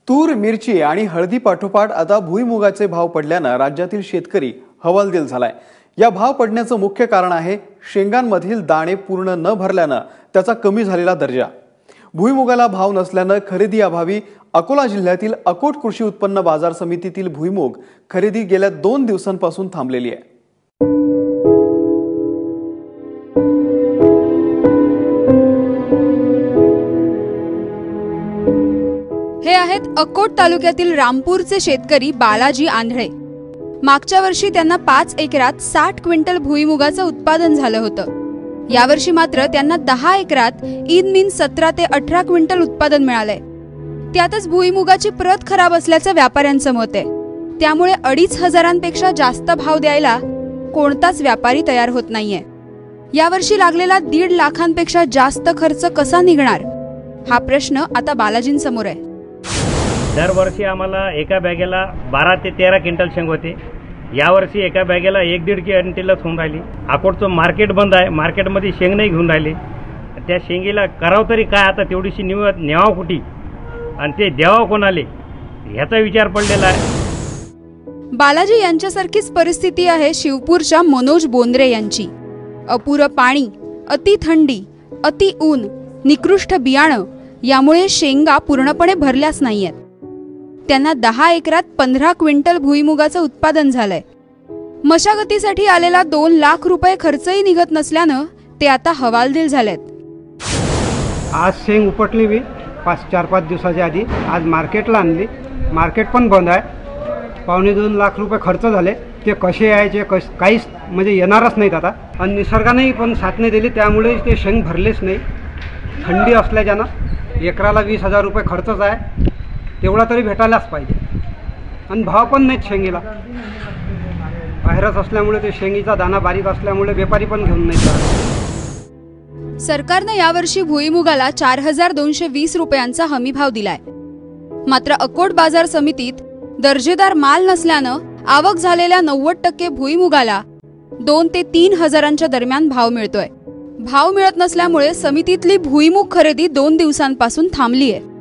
तूर, मिरची आणि हळदी पाठोपाठ आता भुईमुगाचे भाव पडल्याने राज्यातील शेतकरी हवालदिल झालाय। या भाव पडण्याचं मुख्य कारण आहे शेंगांमधील दाणे पूर्ण न भरल्याने त्याचा कमी झालेला दर्जा। भुईमुगाला भाव नसल्याने खरेदी अभावी अकोला जिल्ह्यातील अकोट कृषी उत्पन्न बाजार समितीतील भुईमुग खरेदी गेल्या 2 दिवसांपासून थांबलेली आहे। हे आहेत अकोट तालुक्यातील रामपूरचे शेतकरी बालाजी आंधळे। मागच्या वर्षी त्यांना 5 एकरात 60 क्विंटल भुईमुगाचं उत्पादन झालं होतं। यावर्षी मात्र त्यांना 10 एकरात इन 17 ते 18 क्विंटल उत्पादन मिळालंय। त्यातच भुईमुगाची प्रत खराब असल्याचं व्यापाऱ्यांचं मत आहे। त्यामुळे 2,500पेक्षा जास्त भाव द्यायला कोणताच व्यापारी तयार होत नाहीये। यावर्षी लागलेला 1.5 लाखांपेक्षा जास्त खर्च कसा निघणार, हा प्रश्न आता बालाजींसमोर आहे। दरवर्षी आम्हाला एका बॅगेला 12 ते 13 क्विंटल शेंग होते। यावर्षी एका बॅगेला 1-1.5 क्विंटलच होऊन राहिली। अकोटचं मार्केट बंद आहे, मार्केटमध्ये शेंग नाही घेऊन राहिले। त्या शेंगीला करावं तरी काय, आता तेवढीशी न्यावं कुठे आणि ते द्यावं कोणाले, ह्याचा विचार पडलेला आहे। बालाजी यांच्यासारखीच परिस्थिती आहे शिवपूरच्या मनोज बोंद्रे यांची। अपुरं पाणी, अति थंडी, अति ऊन, निकृष्ट बियाणं यामुळे शेंगा पूर्णपणे भरल्याच नाहीयेत। त्यांना 10 एकरात 15 क्विंटल भुईमुगाचं उत्पादन झालंय। मशागतीसाठी आलेला 2 लाख रुपये खर्चही निघत नसल्यानं ते आता हवालदिल झालेत। आज शेंग उपटली मी 4-5 दिवसाच्या आधी। आज मार्केटला आणली, मार्केट पण बंद आहे। 1.25-2 लाख रुपये खर्च झाले। ते कसे यायचे काहीच म्हणजे येणारच नाहीत आता। आणि निसर्गानेही पण साथ नाही दिली, त्यामुळे ते शेंग भरलेच नाही। थंडी असल्याच्यानं एकराला 20,000 रुपये खर्चच आहे, तेवढा तरी भेटायलाच पाहिजे। आणि भाव पण नाहीत शेंगीला, बाहेरच असल्यामुळे ते शेंगीचा दाना बारीक असल्यामुळे व्यापारी पण घेऊन नाही जात। सरकारनं यावर्षी भुईमुगाला 4,220 रुपयांचा हमी भाव दिलाय। मात्र अकोट बाजार समितीत दर्जेदार माल नसल्यानं आवक झालेल्या 90% भुईमुगाला 2 ते 3 हजारांच्या दरम्यान भाव मिळतोय। भाव मिळत नसल्यामुळे समितीतली भुईमुग खरेदी 2 दिवसांपासून थांबली आहे।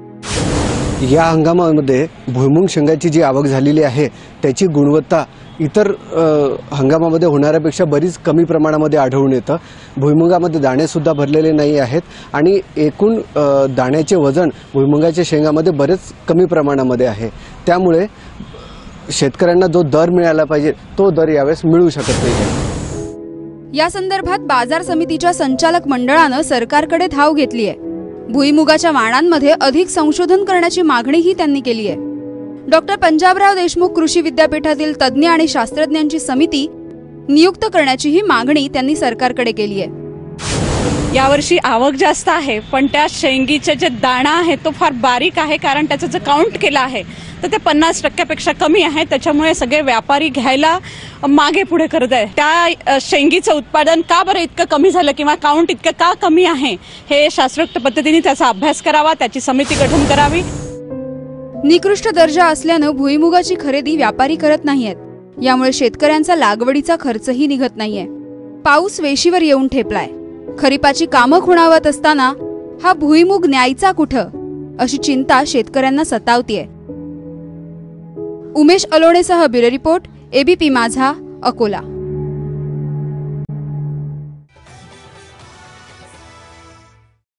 या हंगामामध्ये भुईमुग शेंगाची जी आवक झालेली आहे त्याची गुणवत्ता इतर हंगामामध्ये होणाऱ्यापेक्षा बरीच कमी प्रमाणामध्ये आढळून येतं। भुईमुगामध्ये दाणे सुद्धा भरलेले नाही आहेत आणि एकूण दाण्याचे वजन भुईमुगाच्या शेंगामध्ये बरेच कमी प्रमाणामध्ये आहे। त्यामुळे शेतकऱ्यांना जो दर मिळाला पाहिजे तो दर यावेळेस मिळू शकत नाही। या संदर्भात बाजार समितीच्या संचालक मंडळानं सरकारकडे धाव घेतली आहे। भुईमुगाच्या वाणांमध्ये अधिक संशोधन करण्याची मागणीही त्यांनी केली आहे। डॉक्टर पंजाबराव देशमुख कृषी विद्यापीठातील तज्ज्ञ आणि शास्त्रज्ञांची समिती नियुक्त करण्याचीही मागणी त्यांनी सरकारकडे केली आहे। यावर्षी आवक जास्त आहे, पण त्या शेंगीचे जे दाणा आहे तो फार बारीक आहे, कारण त्याचं जे काउंट केलं आहे तर ते 50%पेक्षा कमी आहे। त्याच्यामुळे सगळे व्यापारी घ्यायला मागे पुढे करत आहे। त्या शेंगीचं उत्पादन का बरं इतकं कमी झालं किंवा काउंट इतकं का कमी आहे, हे शास्त्रोक्त पद्धतीने त्याचा अभ्यास करावा, त्याची समिती गठन करावी। निकृष्ट दर्जा असल्यानं भुईमुगाची खरेदी व्यापारी करत नाहीयेत। यामुळे शेतकऱ्यांचा लागवडीचा खर्चही निघत नाहीये। पाऊस वेशीवर येऊन ठेपलाय। खरीपाची कामं खुणावत असताना हा भुईमुग न्यायचा कुठं, अशी चिंता शेतकऱ्यांना सतावतीये। उमेश अलोणेसह ब्युरो रिपोर्ट, एबीपी माझा, अकोला।